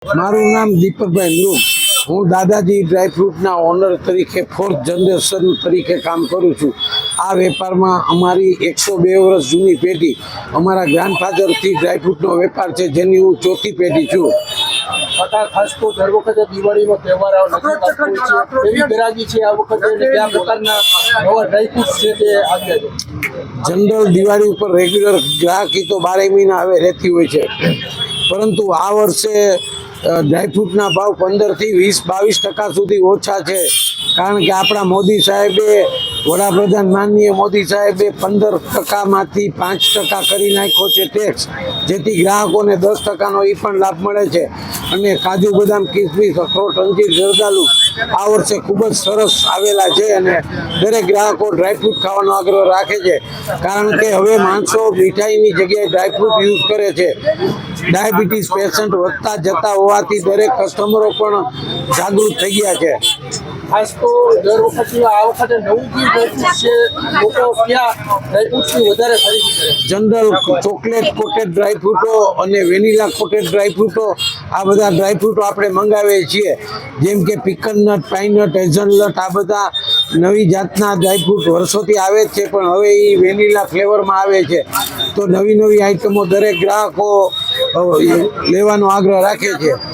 મારું નામ દીપકભાઈ મૃગ. હું દાદાજી ડ્રાયફ્રૂટના ઓનર તરીકે 4th જનરેશન તરીકે કામ કરું છું. આ વેપારમાં અમારી 102 વર્ષ જૂની પેઢી, અમારા ગ્રાન્ડફાધરથી ડ્રાયફ્રૂટનો વેપાર છે, જેની હું 4થી પેઢી છું. ખાસ તો દર વખતે દિવાળીનો તહેવાર એવી ગરાગી છે આ વખતે કયા પ્રકારના નવા ડ્રાયફ્રૂટ છે તે આવ્યા છે? જનરલ દિવાળી ઉપર રેગ્યુલર ગ્રાહકી તો 12 મહિના હવે રહેતી હોય છે, પરંતુ આ વર્ષે ડ્રાયફ્રૂટના ભાવ 15થી 20-22% સુધી ઓછા છે. કારણ કે આપણા મોદી સાહેબે, વડાપ્રધાન માનનીય મોદી સાહેબે 15%માંથી 5% કરી નાખ્યો છે ટેક્સ, જેથી ગ્રાહકોને 10%નો એ પણ લાભ મળે છે. અને કાજુ બદામ, કિસમિસ, અખરોટ, અંજીર, જરદાલુ આ વર્ષે ખૂબ જ સરસ આવેલા છે અને દરેક ગ્રાહકો ડ્રાયફ્રૂટ ખાવાનો આગ્રહ રાખે છે. કારણ કે હવે માણસો મીઠાઈની જગ્યાએ ડ્રાયફ્રૂટ યુઝ કરે છે. ડાયાબિટીસ પેશન્ટ વધતા જતા હોવાથી દરેક કસ્ટમરો પણ જાગૃત થઈ ગયા છે. ખાસ તો દર વખતે આ વખતે નવું જે ડ્રાયફ્રૂટ છે, લોકો ક્યાં ડ્રાયફ્રૂટની વધારે ખરીદી કરે? જનરલ ચોકલેટ કોટેડ ડ્રાયફ્રૂટો અને વેનીલા કોટેડ ડ્રાયફ્રૂટો, આ બધા ડ્રાયફ્રૂટો આપણે મંગાવીએ છીએ. જેમ કે પીકનટ, પાઇનટ, હેઝલનટ, આ બધા નવી જાતના ડ્રાયફ્રૂટ વર્ષોથી આવે જ છે, પણ હવે એ વેનીલા ફ્લેવરમાં આવે છે. તો નવી નવી આઈટમો દરેક ગ્રાહકો લેવાનો આગ્રહ રાખે છે.